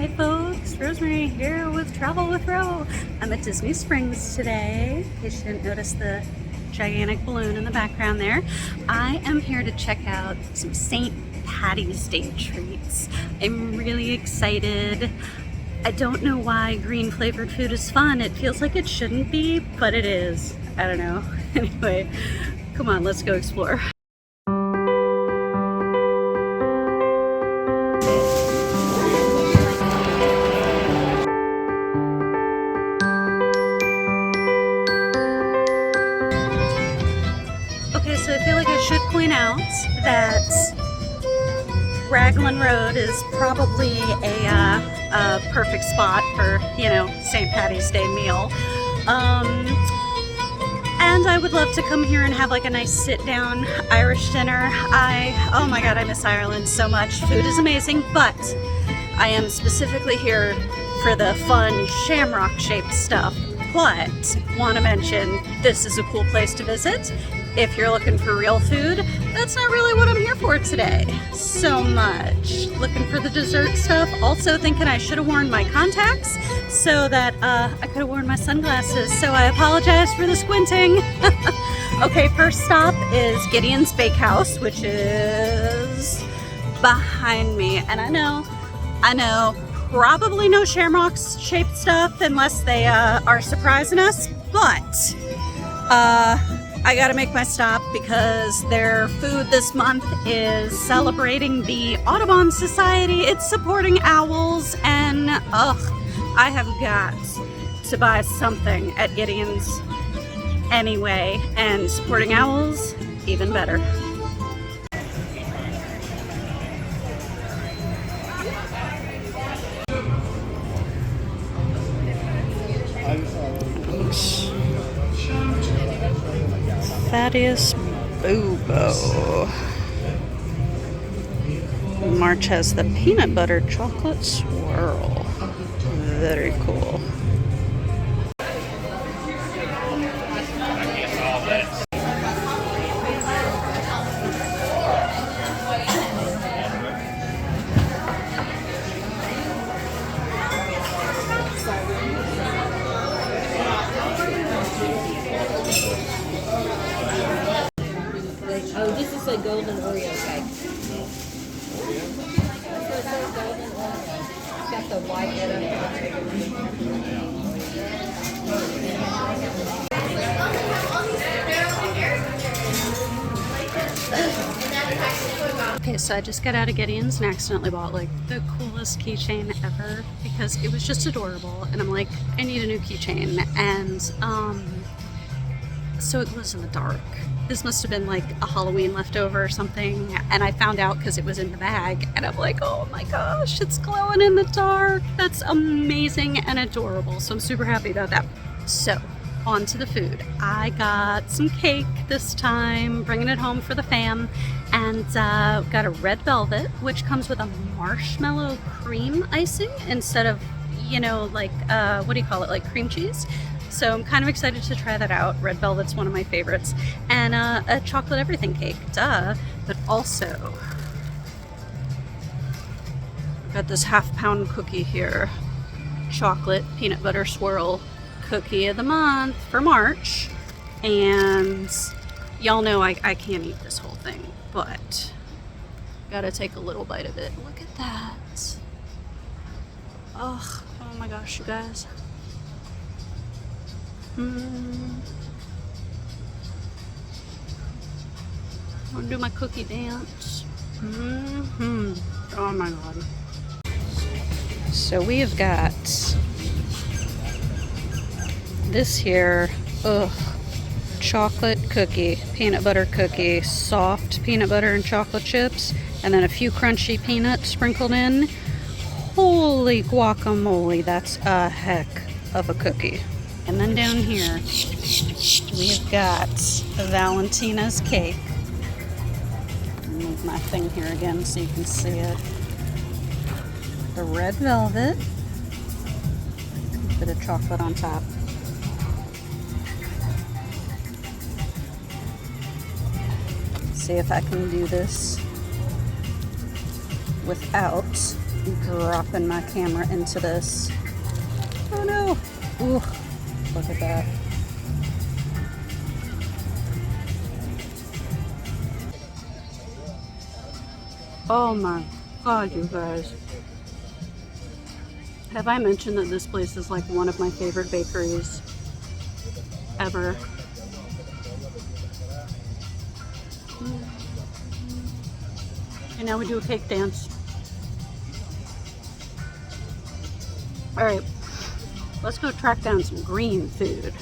Hi folks, Rosemary here with Travel with Ro. I'm at Disney Springs today, in case you didn't notice the gigantic balloon in the background there. I am here to check out some St. Paddy's Day treats. I'm really excited. I don't know why green flavored food is fun. It feels like it shouldn't be, but it is. I don't know. Anyway, come on, let's go explore. Okay, so I feel like I should point out that Raglan Road is probably a perfect spot for, you know, St. Paddy's Day meal. And I would love to come here and have like a nice sit-down Irish dinner. Oh my god, I miss Ireland so much. Food is amazing, but I am specifically here for the fun shamrock-shaped stuff. But want to mention, this is a cool place to visit. If you're looking for real food, that's not really what I'm here for today so much. Looking for the dessert stuff. Also thinking I should have worn my contacts so that I could have worn my sunglasses. So I apologize for the squinting. Okay, first stop is Gideon's Bakehouse, which is behind me. And I know, probably no shamrock-shaped stuff unless they are surprising us, but I gotta make my stop because their food this month is celebrating the Audubon Society. It's supporting owls, and I have got to buy something at Gideon's anyway, and supporting owls, even better. Thaddeus Bobo. March has the peanut butter chocolate swirl. Very cool. Oh, this is a golden Oreo cake. That's what it says, golden Oreo. It's got the white Okay, so I just got out of Gideon's and accidentally bought like the coolest keychain ever because it was just adorable, and I'm like, I need a new keychain, and so it glows in the dark. This must have been like a Halloween leftover or something, and I found out because it was in the bag, and I'm like, oh my gosh, it's glowing in the dark. That's amazing and adorable, so I'm super happy about that. So, on to the food. I got some cake this time, bringing it home for the fam, and got a red velvet, which comes with a marshmallow cream icing instead of, you know, like, what do you call it, like cream cheese? So I'm kind of excited to try that out. Red velvet's one of my favorites. And a chocolate everything cake, duh. But also, got this half-pound cookie here. Chocolate peanut butter swirl cookie of the month for March. And y'all know I can't eat this whole thing, but gotta take a little bite of it. Look at that. Oh my gosh, you guys. I'm gonna do my cookie dance. Oh my god. So we have got this here, chocolate cookie, peanut butter cookie, soft peanut butter and chocolate chips, and then a few crunchy peanuts sprinkled in. Holy guacamole, that's a heck of a cookie. And then down here, we've got Valentina's cake. Move my thing here again so you can see it. The red velvet. A bit of chocolate on top. See if I can do this without dropping my camera into this. Oh no! Ooh, look at that. Oh my God, you guys. Have I mentioned that this place is like one of my favorite bakeries ever? And now we do a cake dance. All right, let's go track down some green food.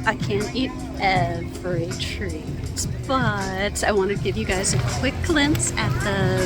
I can't eat every treat, but I want to give you guys a quick glimpse at the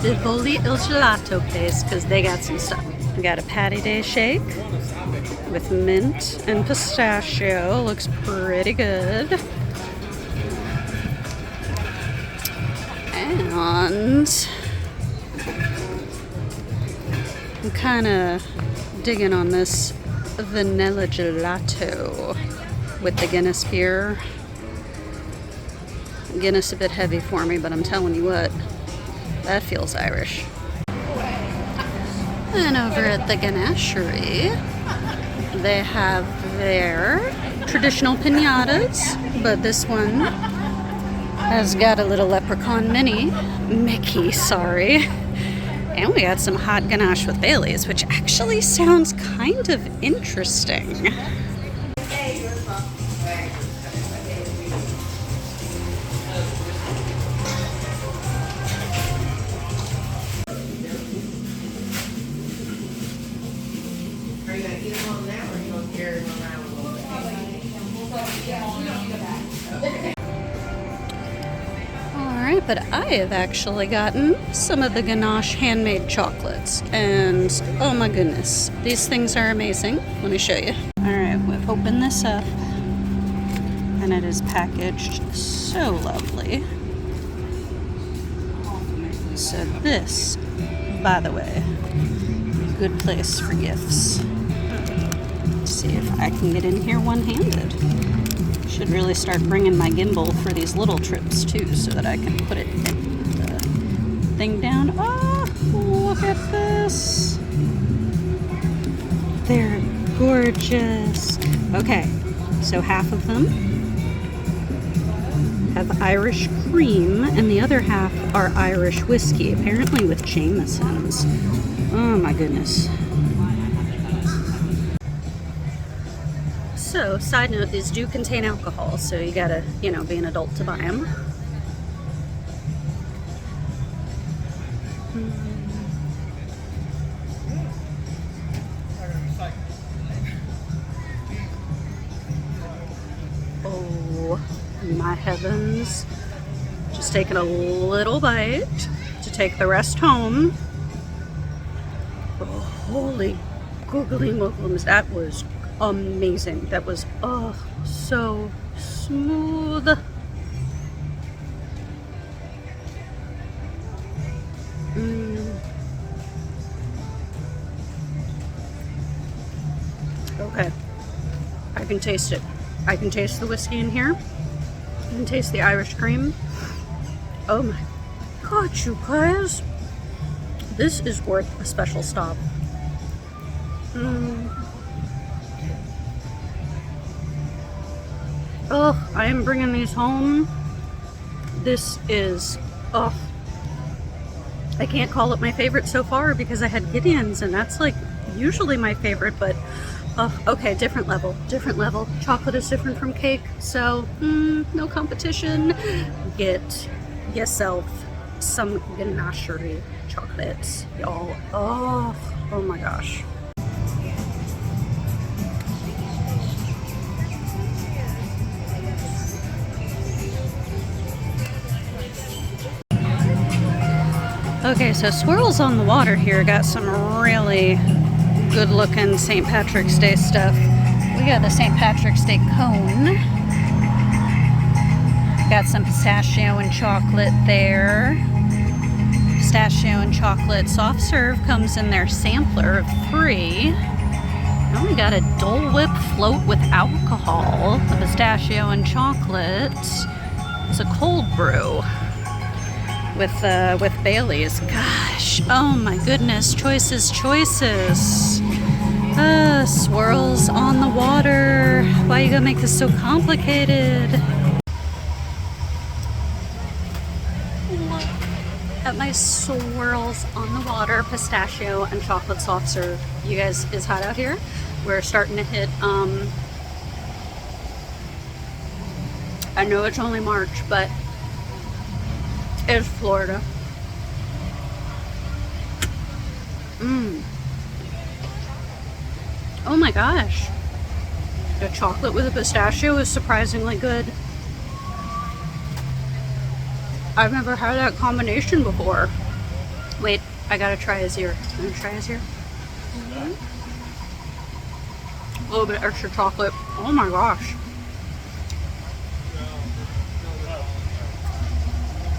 Vivoli Il Gelato place because they got some stuff. We got a Paddy Day shake with mint and pistachio. Looks pretty good. And I'm kind of digging on this vanilla gelato with the Guinness beer. Guinness a bit heavy for me, but I'm telling you what, that feels Irish. And over at the Ganachery, they have their traditional piñatas, but this one has got a little leprechaun Mickey, sorry. And we got some hot ganache with Baileys, which actually sounds kind of interesting. Are you going to eat them on now or are you going to carry them around a little bit? Alright, but I have actually gotten some of the ganache handmade chocolates. And oh my goodness, these things are amazing. Let me show you. Alright, we've opened this up. And it is packaged so lovely. So this, by the way, good place for gifts. Let's see if I can get in here one-handed. Should really start bringing my gimbal for these little trips too, so that I can put it in the thing down. Oh, look at this. They're gorgeous. Okay, so half of them have Irish cream and the other half are Irish whiskey, apparently with Jameson's. Oh my goodness. So, side note, these do contain alcohol, so you gotta, be an adult to buy them. Oh, my heavens. Just taking a little bite to take the rest home. Oh, holy googly moogles, that was amazing. That was, so smooth. Okay, I can taste it. I can taste the whiskey in here. I can taste the Irish cream. Oh my God, you guys. This is worth a special stop. Oh, I am bringing these home. This is, I can't call it my favorite so far because I had Gideon's and that's like usually my favorite, but okay, different level. Chocolate is different from cake, so no competition. Get yourself some Ganachery chocolates, y'all. Oh my gosh. Okay, so Swirls on the Water here got some really good looking St. Patrick's Day stuff. We got the St. Patrick's Day cone. Got some pistachio and chocolate there. Pistachio and chocolate soft serve comes in their sampler of 3. And we got a Dole Whip float with alcohol, the pistachio and chocolate. It's a cold brew with Bailey's. Gosh, oh my goodness, choices. Swirls on the water. Why you gotta make this so complicated? Look at my swirls on the water, pistachio and chocolate soft serve. You guys, it's hot out here. We're starting to hit, I know it's only March, but it's Florida. Oh my gosh. The chocolate with the pistachio is surprisingly good. I've never had that combination before. Wait, I gotta try his ear. I'm gonna try his ear. A little bit extra chocolate. Oh my gosh.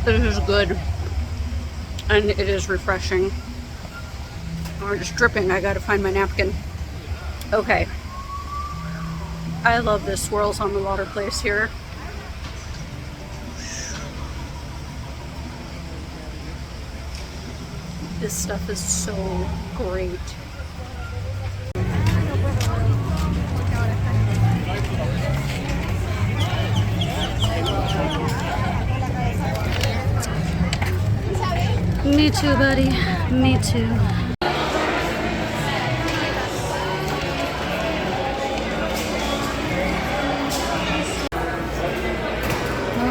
It is good. And it is refreshing. I'm just dripping. I gotta find my napkin. Okay. I love this Swirls on the Water place here. This stuff is so great. Me too, buddy. Me too.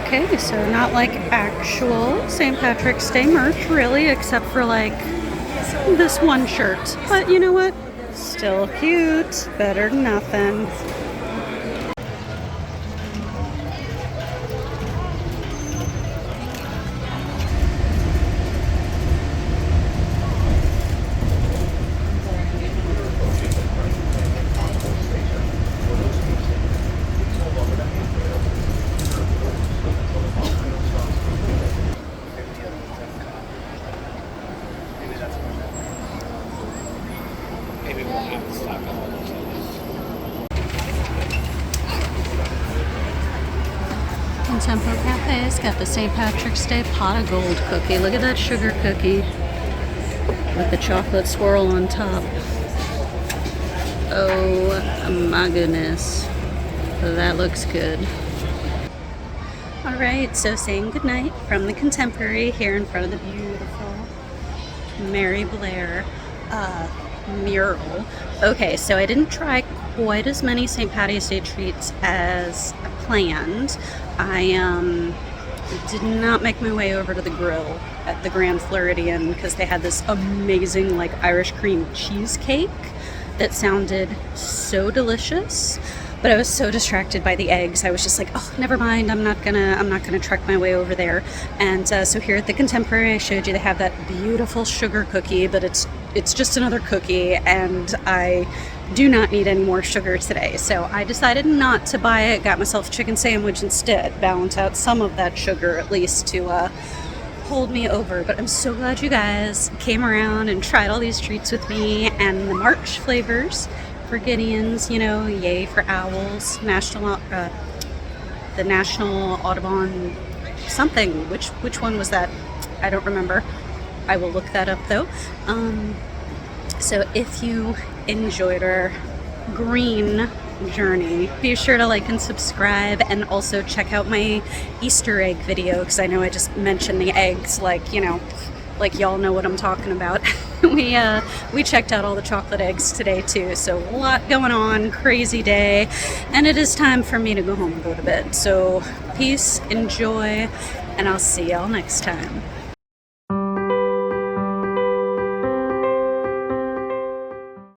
Okay, so not like actual St. Patrick's Day merch, really, except for like this one shirt. But you know what? Still cute. Better than nothing. Tempo Cafe's got the St. Patrick's Day pot of gold cookie. Look at that sugar cookie with the chocolate swirl on top. Oh my goodness. That looks good. Alright, so saying goodnight from the Contemporary here in front of the beautiful Mary Blair mural. Okay, so I didn't try quite as many St. Paddy's Day treats as planned. I did not make my way over to the grill at the Grand Floridian because they had this amazing like Irish cream cheesecake that sounded so delicious, but I was so distracted by the eggs. I was just like, oh, never mind. I'm not gonna trek my way over there. And so here at the Contemporary, I showed you they have that beautiful sugar cookie, but it's just another cookie, and I do not need any more sugar today. So I decided not to buy it. Got myself a chicken sandwich instead. Balance out some of that sugar at least to hold me over. But I'm so glad you guys came around and tried all these treats with me, and the March flavors for Gideon's, you know, yay for owls, the National Audubon something. Which one was that? I don't remember. I will look that up though. So if you enjoyed our green journey, be sure to like and subscribe, and also check out my Easter egg video, because I know I just mentioned the eggs, like, you know, like y'all know what I'm talking about. We checked out all the chocolate eggs today too, so a lot going on, crazy day, and it is time for me to go home and go to bed. So peace, enjoy, and I'll see y'all next time.